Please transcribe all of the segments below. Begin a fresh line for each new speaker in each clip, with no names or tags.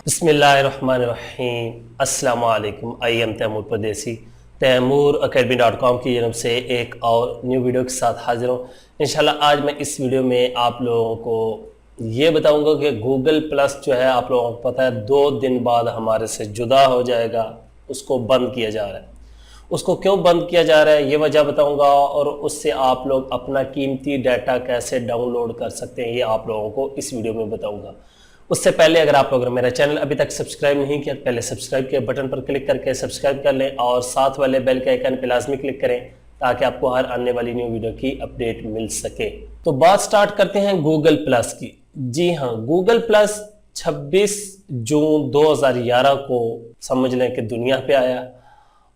बिस्मिल्लाहिर्रहमानिर्रहीम। अस्सलामुअलैकुम। I am Taimur परदेसी तैमूरacademy.com की जानब से एक और न्यू वीडियो के साथ हाजिर हूँ। इंशाल्लाह आज मैं इस वीडियो में आप लोगों को ये बताऊंगा कि गूगल प्लस जो है आप लोगों को पता है 2 दिन बाद हमारे से जुदा हो जाएगा, उसको बंद किया जा रहा है। उसको क्यों बंद किया जा रहा है ये वजह बताऊंगा, और उससे आप लोग अपना कीमती डाटा कैसे डाउनलोड कर सकते हैं ये आप लोगों को इस वीडियो में बताऊंगा। उससे पहले अगर आप लोगों ने मेरा चैनल अभी तक सब्सक्राइब नहीं किया, पहले सब्सक्राइब के बटन पर क्लिक करके सब्सक्राइब कर लें और साथ वाले बेल के आइकन पर लाजमी क्लिक करें ताकि आपको हर आने वाली न्यू वीडियो की अपडेट मिल सके। तो बात स्टार्ट करते हैं गूगल प्लस की। जी हाँ, गूगल प्लस 26 जून 2011 को समझ लें कि दुनिया पे आया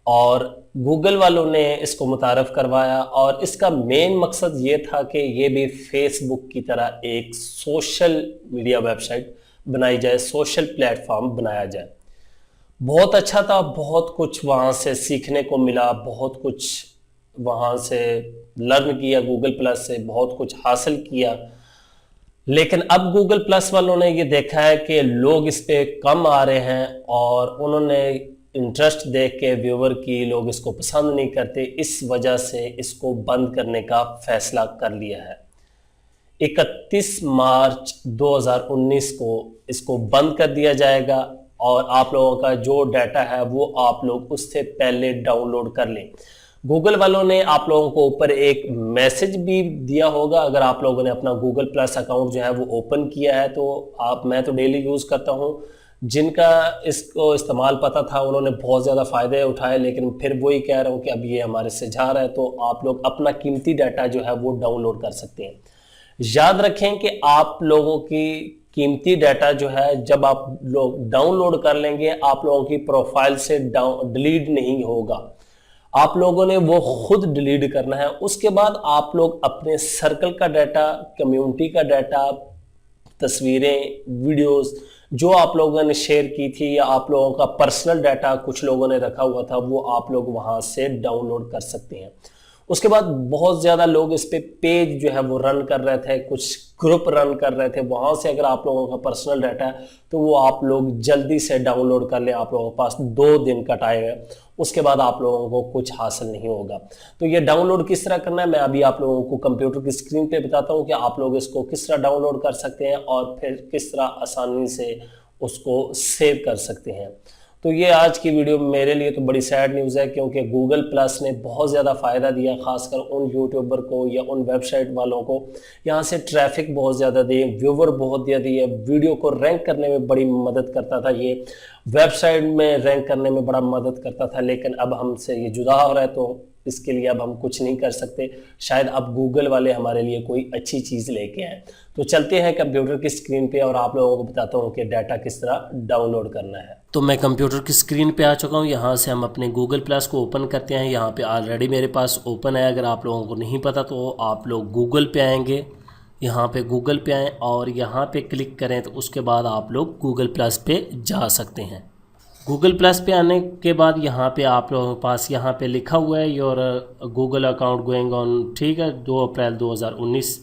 और गूगल वालों ने इसको मुतारफ़ करवाया, और इसका मेन मकसद ये था कि ये भी फेसबुक की तरह एक सोशल मीडिया वेबसाइट बनाई जाए, सोशल प्लेटफॉर्म बनाया जाए। बहुत अच्छा था, बहुत कुछ वहाँ से सीखने को मिला, बहुत कुछ वहाँ से लर्न किया, गूगल प्लस से बहुत कुछ हासिल किया। लेकिन अब गूगल प्लस वालों ने ये देखा है कि लोग इस पे कम आ रहे हैं और उन्होंने इंटरेस्ट देख के व्यूवर की लोग इसको पसंद नहीं करते, इस वजह से इसको बंद करने का फैसला कर लिया है। 31 मार्च 2019 को इसको बंद कर दिया जाएगा और आप लोगों का जो डाटा है वो आप लोग उससे पहले डाउनलोड कर लें। गूगल वालों ने आप लोगों को ऊपर एक मैसेज भी दिया होगा अगर आप लोगों ने अपना गूगल प्लस अकाउंट जो है वो ओपन किया है। तो मैं तो डेली यूज़ करता हूँ, जिनका इसको इस्तेमाल पता था उन्होंने बहुत ज़्यादा फ़ायदे उठाए, लेकिन फिर वही कह रहा हूँ कि अब ये हमारे से जा रहा है, तो आप लोग अपना कीमती डाटा जो है वो डाउनलोड कर सकते हैं। याद रखें कि आप लोगों की कीमती डाटा जो है जब आप लोग डाउनलोड कर लेंगे आप लोगों की प्रोफाइल से डिलीट नहीं होगा, आप लोगों ने वो खुद डिलीट करना है। उसके बाद आप लोग अपने सर्कल का डाटा, कम्युनिटी का डाटा, तस्वीरें, वीडियोस जो आप लोगों ने शेयर की थी या आप लोगों का पर्सनल डाटा कुछ लोगों ने रखा हुआ था वो आप लोग वहां से डाउनलोड कर सकते हैं। उसके बाद बहुत ज़्यादा लोग इस पे पेज जो है वो रन कर रहे थे, कुछ ग्रुप रन कर रहे थे, वहाँ से अगर आप लोगों का पर्सनल डाटा है तो वो आप लोग जल्दी से डाउनलोड कर लें। आप लोगों के पास 2 दिन का टाइम है, उसके बाद आप लोगों को कुछ हासिल नहीं होगा। तो ये डाउनलोड किस तरह करना है मैं अभी आप लोगों को कंप्यूटर की स्क्रीन पे बताता हूँ कि आप लोग इसको किस तरह डाउनलोड कर सकते हैं और फिर किस तरह आसानी से उसको सेव कर सकते हैं। तो ये आज की वीडियो मेरे लिए तो बड़ी सैड न्यूज़ है, क्योंकि गूगल प्लस ने बहुत ज़्यादा फ़ायदा दिया, खासकर उन यूट्यूबर को या उन वेबसाइट वालों को। यहाँ से ट्रैफिक बहुत ज़्यादा दिए, व्यूवर बहुत ज़्यादा दिए, वीडियो को रैंक करने में बड़ी मदद करता था, ये वेबसाइट में रैंक करने में बड़ा मदद करता था। लेकिन अब हमसे ये जुदा हो रहा है तो इसके लिए अब हम कुछ नहीं कर सकते। शायद अब गूगल वाले हमारे लिए कोई अच्छी चीज़ लेके आए। तो चलते हैं कंप्यूटर की स्क्रीन पे और आप लोगों को बताता हूँ कि डाटा किस तरह डाउनलोड करना है। तो मैं कंप्यूटर की स्क्रीन पे आ चुका हूँ। यहाँ से हम अपने गूगल प्लस को ओपन करते हैं। यहाँ पे ऑलरेडी मेरे पास ओपन है। अगर आप लोगों को नहीं पता तो आप लोग गूगल पे आएंगे, यहाँ पे गूगल पे आएँ और यहाँ पे क्लिक करें तो उसके बाद आप लोग गूगल प्लस पे जा सकते हैं। गूगल प्लस पे आने के बाद यहाँ पे आप लोगों के पास यहाँ पे लिखा हुआ है your Google account going on, ठीक है, 2 अप्रैल 2019,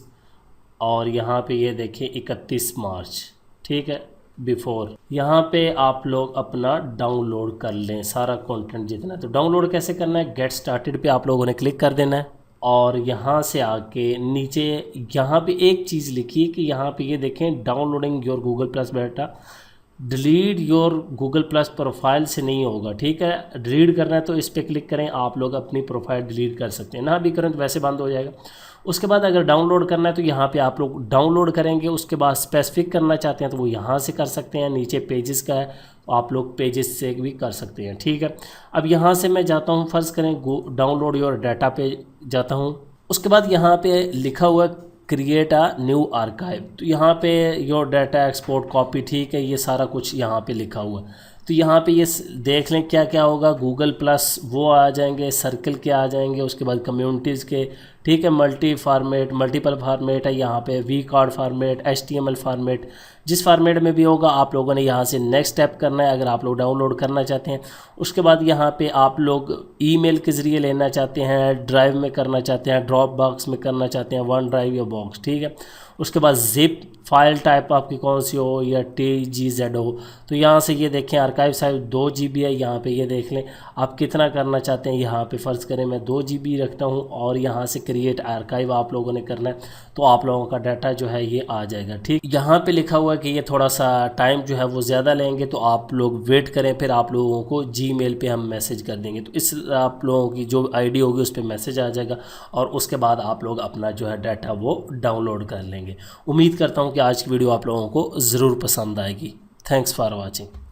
और यहाँ पे ये देखिए 31 मार्च, ठीक है, बिफोर। यहाँ पे आप लोग अपना डाउनलोड कर लें सारा कंटेंट जितना। तो डाउनलोड कैसे करना है, गेट स्टार्टेड पे आप लोगों ने क्लिक कर देना है और यहाँ से आके नीचे यहाँ पे एक चीज़ लिखी है कि यहाँ पे ये देखें downloading your Google plus data, delete your Google plus profile से नहीं होगा, ठीक है। डिलीट करना है तो इस पर क्लिक करें, आप लोग अपनी प्रोफाइल डिलीट कर सकते हैं, ना भी करें तो वैसे बंद हो जाएगा। उसके बाद अगर डाउनलोड करना है तो यहाँ पे आप लोग डाउनलोड करेंगे। उसके बाद स्पेसिफिक करना चाहते हैं तो वो यहाँ से कर सकते हैं। नीचे पेजेस का है, आप लोग पेजेस से भी कर सकते हैं, ठीक है। अब यहाँ से मैं जाता हूँ, फ़र्ज़ करें डाउनलोड योर डाटा पे जाता हूँ। उसके बाद यहाँ पे लिखा हुआ क्रिएट अ न्यू आर्काइव, तो यहाँ पे योर डाटा एक्सपोर्ट कॉपी, ठीक है, ये सारा कुछ यहाँ पे लिखा हुआ है। तो यहाँ पे ये देख लें क्या क्या होगा। गूगल प्लस वो आ जाएंगे, सर्कल के आ जाएंगे, उसके बाद कम्युनिटीज़ के
ठीक है। मल्टीपल फार्मेट है, यहाँ पे V card format, HTML format, जिस फार्मेट में भी होगा आप लोगों ने यहाँ से नेक्स्ट स्टेप करना है अगर आप लोग डाउनलोड करना चाहते हैं। उसके बाद यहाँ पे आप लोग ईमेल के ज़रिए लेना चाहते हैं, ड्राइव में करना चाहते हैं, ड्रॉप बॉक्स में करना चाहते हैं, वन ड्राइव या बॉक्स, ठीक है। उसके बाद जिप फाइल टाइप आपकी कौन सी हो या TGZ हो, तो यहाँ से ये देखें आर्काइव साइज 2 GB है। यहाँ पे ये देख लें आप कितना करना चाहते हैं। यहाँ पे फ़र्ज़ करें मैं 2 GB रखता हूँ और यहाँ से क्रिएट आर्काइव आप लोगों ने करना है, तो आप लोगों का डाटा जो है ये आ जाएगा, ठीक। यहाँ पे लिखा हुआ है कि ये थोड़ा सा टाइम जो है वो ज़्यादा लेंगे, तो आप लोग वेट करें, फिर आप लोगों को Gmail पे हम मैसेज कर देंगे। तो इस आप लोगों की जो ID होगी उस पर मैसेज आ जाएगा और उसके बाद आप लोग अपना जो है डाटा वो डाउनलोड कर लेंगे। उम्मीद करता हूँ कि आज की वीडियो आप लोगों को ज़रूर पसंद आएगी। Thanks for watching.